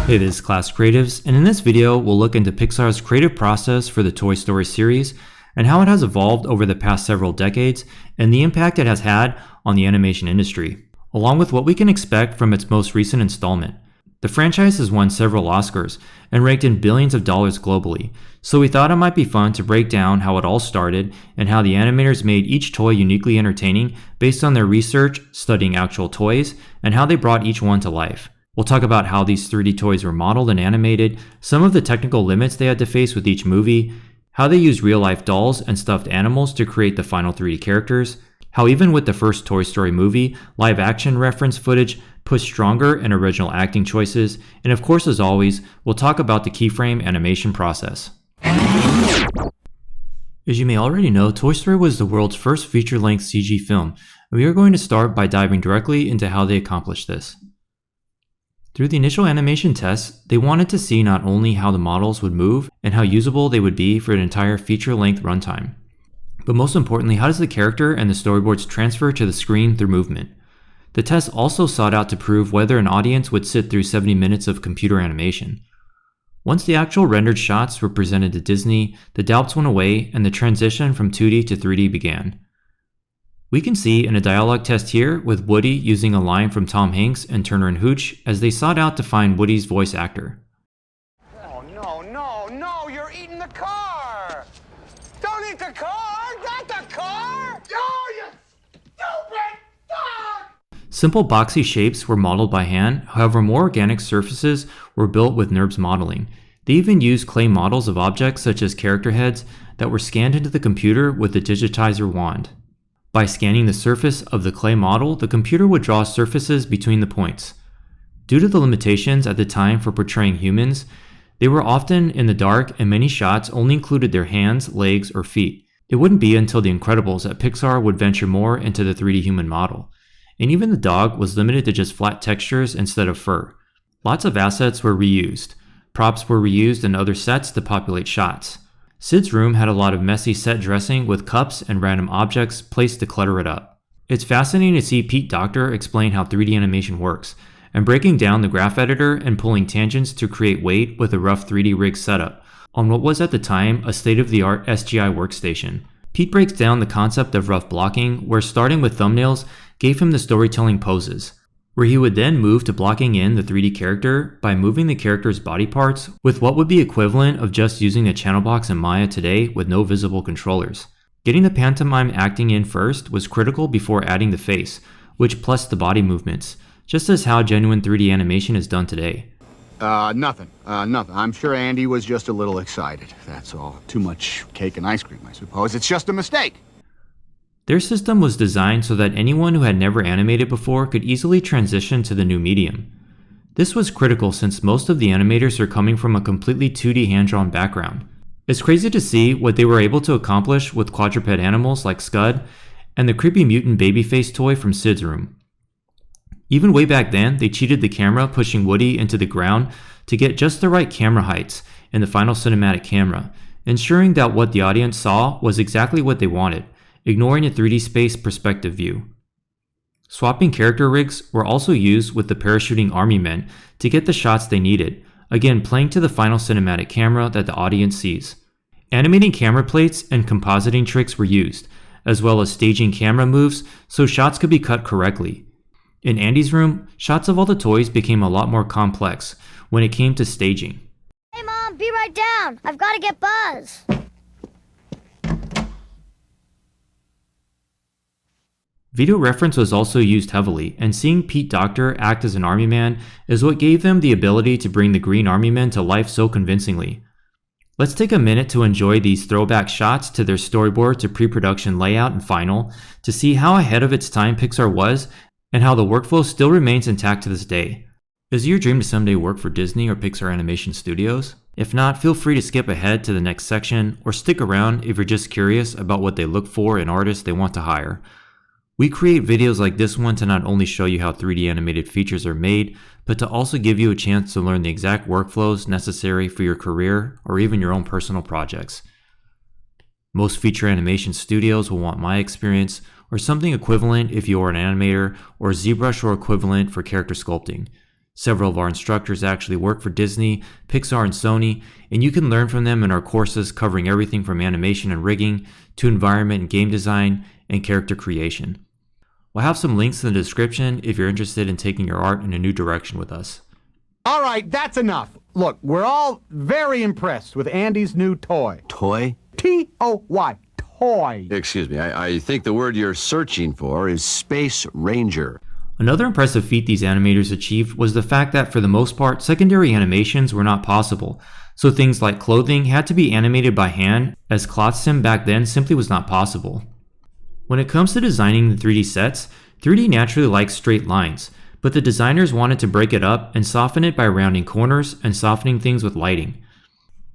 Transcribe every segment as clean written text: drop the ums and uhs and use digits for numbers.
Hey, this is Class Creatives, and in this video, we'll look into Pixar's creative process for the Toy Story series and how it has evolved over the past several decades and the impact it has had on the animation industry, along with what we can expect from its most recent installment. The franchise has won several Oscars and raked in billions of dollars globally, so we thought it might be fun to break down how it all started and how the animators made each toy uniquely entertaining based on their research, studying actual toys, and how they brought each one to life. We'll talk about how these 3D toys were modeled and animated, some of the technical limits they had to face with each movie, how they used real-life dolls and stuffed animals to create the final 3D characters, how even with the first Toy Story movie, live-action reference footage pushed stronger and original acting choices, and of course, as always, we'll talk about the keyframe animation process. As you may already know, Toy Story was the world's first feature-length CG film, and we are going to start by diving directly into how they accomplished this. Through the initial animation tests, they wanted to see not only how the models would move and how usable they would be for an entire feature-length runtime, but most importantly, how does the character and the storyboards transfer to the screen through movement? The tests also sought out to prove whether an audience would sit through 70 minutes of computer animation. Once the actual rendered shots were presented to Disney, the doubts went away and the transition from 2D to 3D began. We can see in a dialogue test here with Woody using a line from Tom Hanks and Turner and Hooch as they sought out to find Woody's voice actor. Oh, no, you're eating the car! Don't eat the car! Not the car! Oh, you stupid dog! Simple boxy shapes were modeled by hand, however more organic surfaces were built with NURBS modeling. They even used clay models of objects such as character heads that were scanned into the computer with the digitizer wand. By scanning the surface of the clay model, the computer would draw surfaces between the points. Due to the limitations at the time for portraying humans, they were often in the dark and many shots only included their hands, legs, or feet. It wouldn't be until The Incredibles that Pixar would venture more into the 3D human model. And even the dog was limited to just flat textures instead of fur. Lots of assets were reused. Props were reused in other sets to populate shots. Sid's room had a lot of messy set dressing with cups and random objects placed to clutter it up. It's fascinating to see Pete Docter explain how 3D animation works, and breaking down the graph editor and pulling tangents to create weight with a rough 3D rig setup on what was at the time a state-of-the-art SGI workstation. Pete breaks down the concept of rough blocking, where starting with thumbnails gave him the storytelling poses, where he would then move to blocking in the 3D character by moving the character's body parts with what would be equivalent of just using the channel box in Maya today with no visible controllers. Getting the pantomime acting in first was critical before adding the face, which plus the body movements, just as how genuine 3D animation is done today. Nothing. I'm sure Andy was just a little excited, that's all. Too much cake and ice cream, I suppose. It's just a mistake. Their system was designed so that anyone who had never animated before could easily transition to the new medium. This was critical since most of the animators are coming from a completely 2D hand-drawn background. It's crazy to see what they were able to accomplish with quadruped animals like Scud and the creepy mutant babyface toy from Sid's room. Even way back then, they cheated the camera, pushing Woody into the ground to get just the right camera heights in the final cinematic camera, ensuring that what the audience saw was exactly what they wanted, ignoring a 3D space perspective view. Swapping character rigs were also used with the parachuting army men to get the shots they needed, again playing to the final cinematic camera that the audience sees. Animating camera plates and compositing tricks were used, as well as staging camera moves so shots could be cut correctly. In Andy's room, shots of all the toys became a lot more complex when it came to staging. Hey Mom, be right down. I've got to get Buzz. Video reference was also used heavily, and seeing Pete Docter act as an army man is what gave them the ability to bring the Green Army Men to life so convincingly. Let's take a minute to enjoy these throwback shots to their storyboard to pre-production layout and final to see how ahead of its time Pixar was and how the workflow still remains intact to this day. Is it your dream to someday work for Disney or Pixar Animation Studios? If not, feel free to skip ahead to the next section or stick around if you're just curious about what they look for in artists they want to hire. We create videos like this one to not only show you how 3D animated features are made, but to also give you a chance to learn the exact workflows necessary for your career or even your own personal projects. Most feature animation studios will want my experience or something equivalent if you are an animator, or ZBrush or equivalent for character sculpting. Several of our instructors actually work for Disney, Pixar, and Sony, and you can learn from them in our courses covering everything from animation and rigging to environment and game design and character creation. We'll have some links in the description if you're interested in taking your art in a new direction with us. All right, that's enough. Look, we're all very impressed with Andy's new toy. Toy? T-O-Y, toy. Excuse me, I think the word you're searching for is Space Ranger. Another impressive feat these animators achieved was the fact that for the most part, secondary animations were not possible, so things like clothing had to be animated by hand, as cloth sim back then simply was not possible. When it comes to designing the 3D sets, 3D naturally likes straight lines, but the designers wanted to break it up and soften it by rounding corners and softening things with lighting.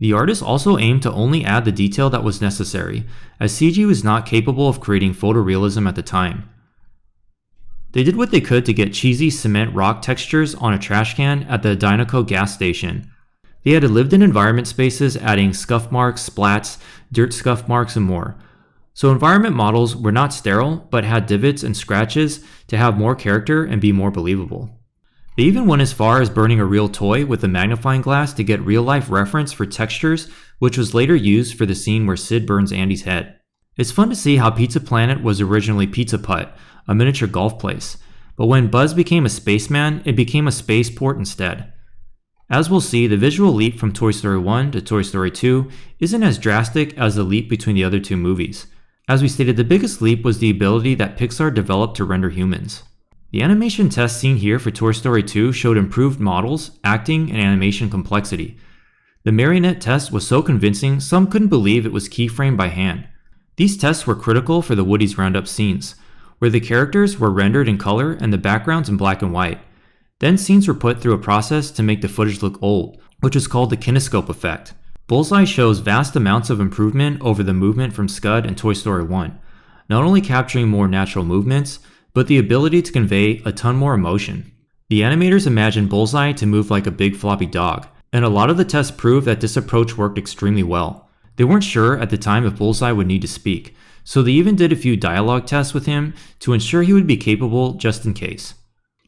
The artists also aimed to only add the detail that was necessary, as CG was not capable of creating photorealism at the time. They did what they could to get cheesy cement rock textures on a trash can at the Dynaco gas station. They added lived-in environment spaces, adding scuff marks, splats, dirt scuff marks, and more. So environment models were not sterile, but had divots and scratches to have more character and be more believable. They even went as far as burning a real toy with a magnifying glass to get real-life reference for textures, which was later used for the scene where Sid burns Andy's head. It's fun to see how Pizza Planet was originally Pizza Putt, a miniature golf place, but when Buzz became a spaceman, it became a spaceport instead. As we'll see, the visual leap from Toy Story 1 to Toy Story 2 isn't as drastic as the leap between the other two movies. As we stated, the biggest leap was the ability that Pixar developed to render humans. The animation test seen here for Toy Story 2 showed improved models, acting, and animation complexity. The Marionette test was so convincing some couldn't believe it was keyframed by hand. These tests were critical for the Woody's Roundup scenes, where the characters were rendered in color and the backgrounds in black and white. Then scenes were put through a process to make the footage look old, which is called the kinescope effect. Bullseye shows vast amounts of improvement over the movement from Scud and Toy Story 1, not only capturing more natural movements, but the ability to convey a ton more emotion. The animators imagined Bullseye to move like a big floppy dog, and a lot of the tests proved that this approach worked extremely well. They weren't sure at the time if Bullseye would need to speak, so they even did a few dialogue tests with him to ensure he would be capable just in case.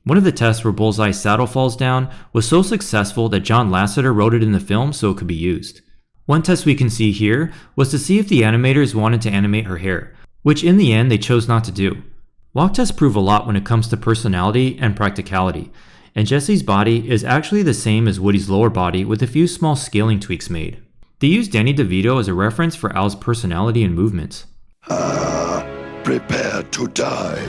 One of the tests where Bullseye's saddle falls down was so successful that John Lasseter wrote it in the film so it could be used. One test we can see here was to see if the animators wanted to animate her hair, which in the end they chose not to do. Walk tests prove a lot when it comes to personality and practicality, and Jesse's body is actually the same as Woody's lower body with a few small scaling tweaks made. They used Danny DeVito as a reference for Al's personality and movements. Prepare to die.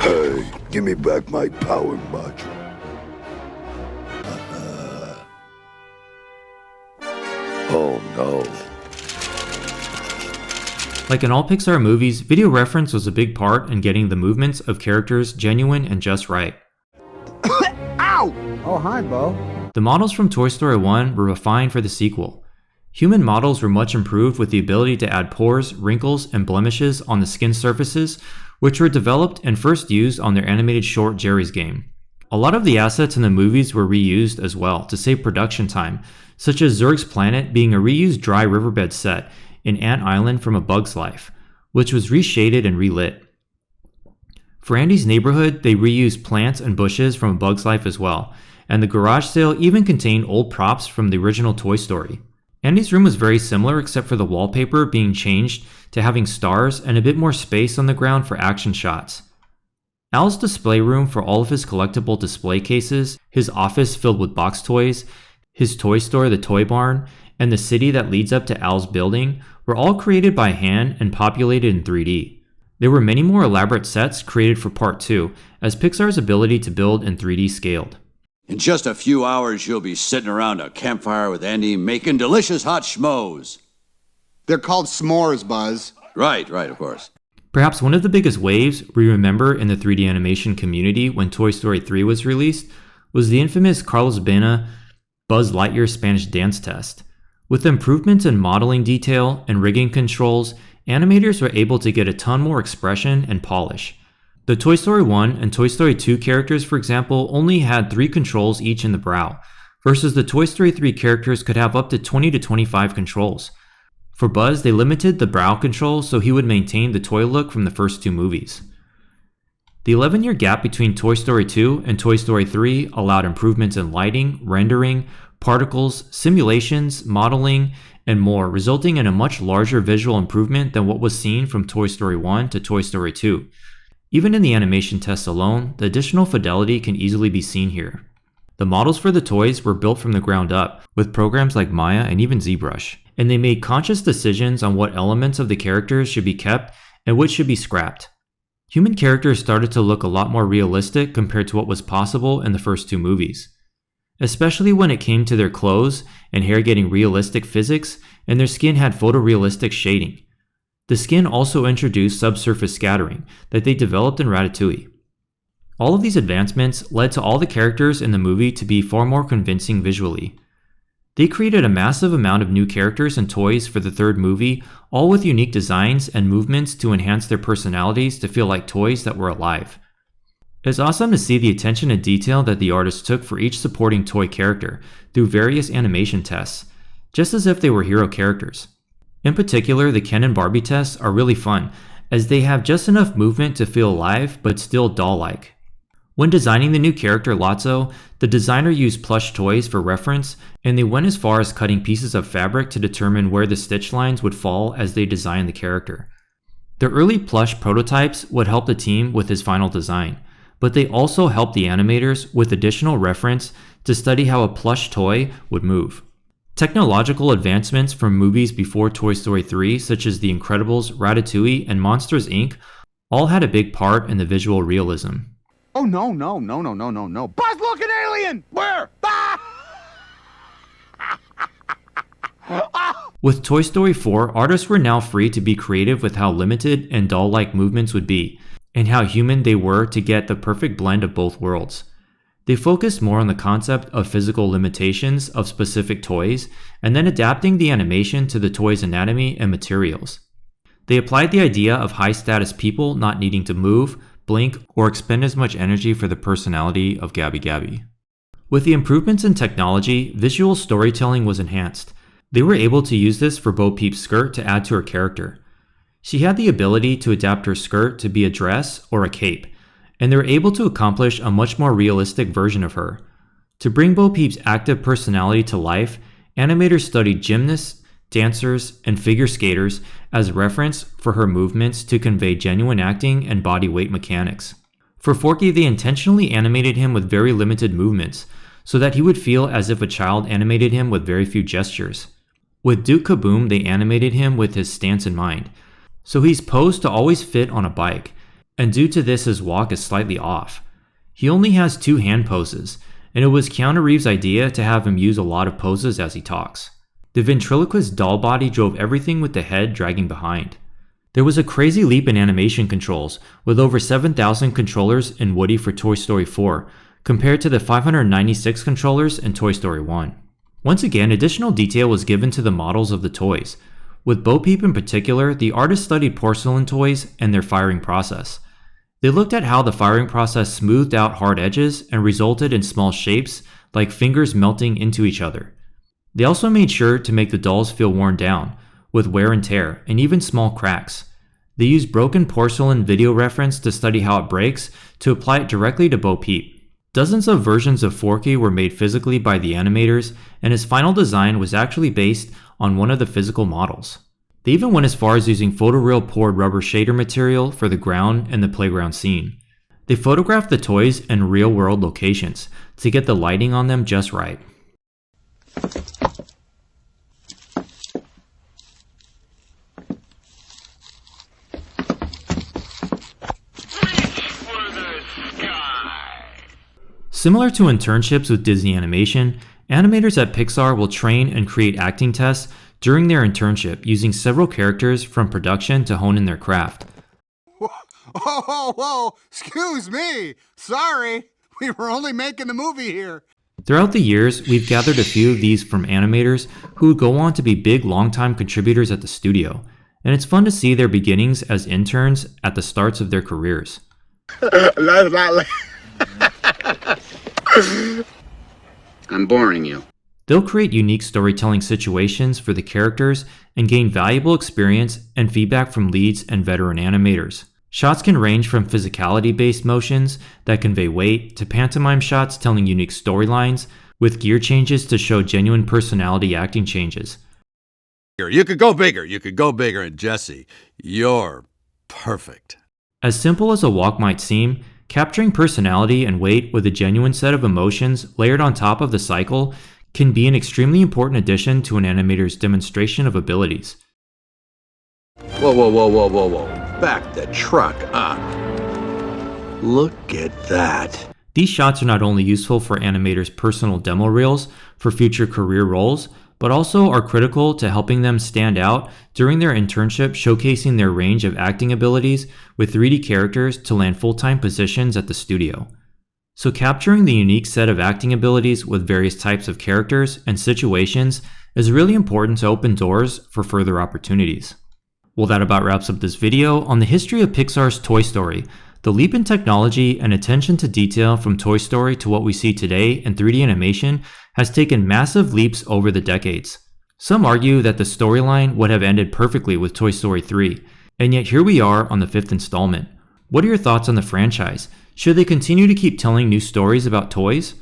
Hey, give me back my power module. Oh no. Like in all Pixar movies, video reference was a big part in getting the movements of characters genuine and just right. Ow! Oh, hi, Bo. The models from Toy Story 1 were refined for the sequel. Human models were much improved with the ability to add pores, wrinkles, and blemishes on the skin surfaces, which were developed and first used on their animated short Jerry's Game. A lot of the assets in the movies were reused as well to save production time, such as Zurg's planet being a reused dry riverbed set in Ant Island from A Bug's Life, which was reshaded and relit. For Andy's neighborhood, they reused plants and bushes from A Bug's Life as well, and the garage sale even contained old props from the original Toy Story. Andy's room was very similar except for the wallpaper being changed to having stars and a bit more space on the ground for action shots. Al's display room for all of his collectible display cases, his office filled with box toys, his toy store, the Toy Barn, and the city that leads up to Al's building were all created by hand and populated in 3D. There were many more elaborate sets created for Part 2, as Pixar's ability to build in 3D scaled. In just a few hours, you'll be sitting around a campfire with Andy making delicious hot schmoes. They're called s'mores, Buzz. Right, of course. Perhaps one of the biggest waves we remember in the 3D animation community when Toy Story 3 was released was the infamous Carlos Baena Buzz Lightyear Spanish dance test. With improvements in modeling detail and rigging controls, animators were able to get a ton more expression and polish. The Toy Story 1 and Toy Story 2 characters, for example, only had 3 controls each in the brow, versus the Toy Story 3 characters could have up to 20 to 25 controls. For Buzz, they limited the brow control so he would maintain the toy look from the first two movies. The 11-year gap between Toy Story 2 and Toy Story 3 allowed improvements in lighting, rendering, particles, simulations, modeling, and more, resulting in a much larger visual improvement than what was seen from Toy Story 1 to Toy Story 2. Even in the animation tests alone, the additional fidelity can easily be seen here. The models for the toys were built from the ground up, with programs like Maya and even ZBrush, and they made conscious decisions on what elements of the characters should be kept and which should be scrapped. Human characters started to look a lot more realistic compared to what was possible in the first two movies, especially when it came to their clothes and hair getting realistic physics, and their skin had photorealistic shading. The skin also introduced subsurface scattering that they developed in Ratatouille. All of these advancements led to all the characters in the movie to be far more convincing visually. They created a massive amount of new characters and toys for the third movie, all with unique designs and movements to enhance their personalities to feel like toys that were alive. It's awesome to see the attention and detail that the artists took for each supporting toy character through various animation tests, just as if they were hero characters. In particular, the Ken and Barbie tests are really fun, as they have just enough movement to feel alive but still doll-like. When designing the new character Lotso, the designer used plush toys for reference, and they went as far as cutting pieces of fabric to determine where the stitch lines would fall as they designed the character. The early plush prototypes would help the team with his final design, but they also helped the animators with additional reference to study how a plush toy would move. Technological advancements from movies before Toy Story 3, such as The Incredibles, Ratatouille, and Monsters, Inc., all had a big part in the visual realism. Oh, no. Buzz, look, an alien! Where? With Toy Story 4, artists were now free to be creative with how limited and doll-like movements would be, and how human they were to get the perfect blend of both worlds. They focused more on the concept of physical limitations of specific toys, and then adapting the animation to the toy's anatomy and materials. They applied the idea of high-status people not needing to move, blink, or expend as much energy for the personality of Gabby Gabby. With the improvements in technology, visual storytelling was enhanced. They were able to use this for Bo Peep's skirt to add to her character. She had the ability to adapt her skirt to be a dress or a cape, and they were able to accomplish a much more realistic version of her. To bring Bo Peep's active personality to life, animators studied gymnasts, dancers, and figure skaters as reference for her movements to convey genuine acting and body weight mechanics. For Forky, they intentionally animated him with very limited movements, so that he would feel as if a child animated him with very few gestures. With Duke Kaboom, they animated him with his stance in mind, so he's posed to always fit on a bike, and due to this his walk is slightly off. He only has 2 hand poses, and it was Keanu Reeves' idea to have him use a lot of poses as he talks. The ventriloquist doll body drove everything with the head dragging behind. There was a crazy leap in animation controls, with over 7,000 controllers in Woody for Toy Story 4, compared to the 596 controllers in Toy Story 1. Once again, additional detail was given to the models of the toys. With Bo Peep in particular, the artists studied porcelain toys and their firing process. They looked at how the firing process smoothed out hard edges and resulted in small shapes, like fingers melting into each other. They also made sure to make the dolls feel worn down, with wear and tear, and even small cracks. They used broken porcelain video reference to study how it breaks to apply it directly to Bo Peep. Dozens of versions of Forky were made physically by the animators, and his final design was actually based on one of the physical models. They even went as far as using photoreal poured rubber shader material for the ground and the playground scene. They photographed the toys in real-world locations to get the lighting on them just right. Similar to internships with Disney Animation, animators at Pixar will train and create acting tests during their internship using several characters from production to hone in their craft. Whoa, excuse me. Sorry, we were only making the movie here. Throughout the years, we've gathered a few of these from animators who would go on to be big long-time contributors at the studio, and it's fun to see their beginnings as interns at the starts of their careers. I'm boring you. They'll create unique storytelling situations for the characters and gain valuable experience and feedback from leads and veteran animators. Shots can range from physicality-based motions that convey weight to pantomime shots telling unique storylines, with gear changes to show genuine personality acting changes. You could go bigger. You could go bigger. And Jesse, you're perfect. As simple as a walk might seem, capturing personality and weight with a genuine set of emotions layered on top of the cycle can be an extremely important addition to an animator's demonstration of abilities. Whoa, whoa, whoa, whoa, whoa, whoa. Back the truck up. Look at that. These shots are not only useful for animators' personal demo reels for future career roles, but also are critical to helping them stand out during their internship, showcasing their range of acting abilities with 3D characters to land full-time positions at the studio. So capturing the unique set of acting abilities with various types of characters and situations is really important to open doors for further opportunities. Well, that about wraps up this video on the history of Pixar's Toy Story. The leap in technology and attention to detail from Toy Story to what we see today in 3D animation has taken massive leaps over the decades. Some argue that the storyline would have ended perfectly with Toy Story 3, and yet here we are on the 5th installment. What are your thoughts on the franchise? Should they continue to keep telling new stories about toys?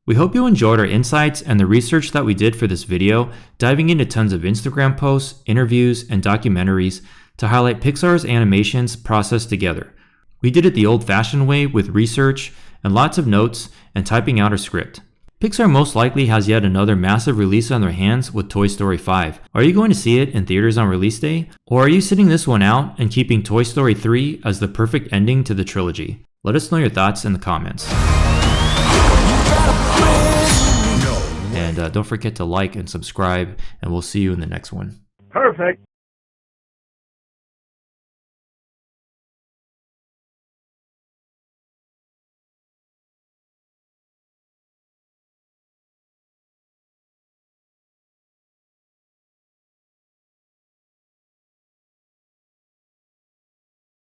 We hope you enjoyed our insights and the research that we did for this video, diving into tons of Instagram posts, interviews, and documentaries to highlight Pixar's animations processed together. We did it the old-fashioned way with research and lots of notes and typing out a script. Pixar most likely has yet another massive release on their hands with Toy Story 5. Are you going to see it in theaters on release day? Or are you sitting this one out and keeping Toy Story 3 as the perfect ending to the trilogy? Let us know your thoughts in the comments. And don't forget to like and subscribe, and we'll see you in the next one. Perfect.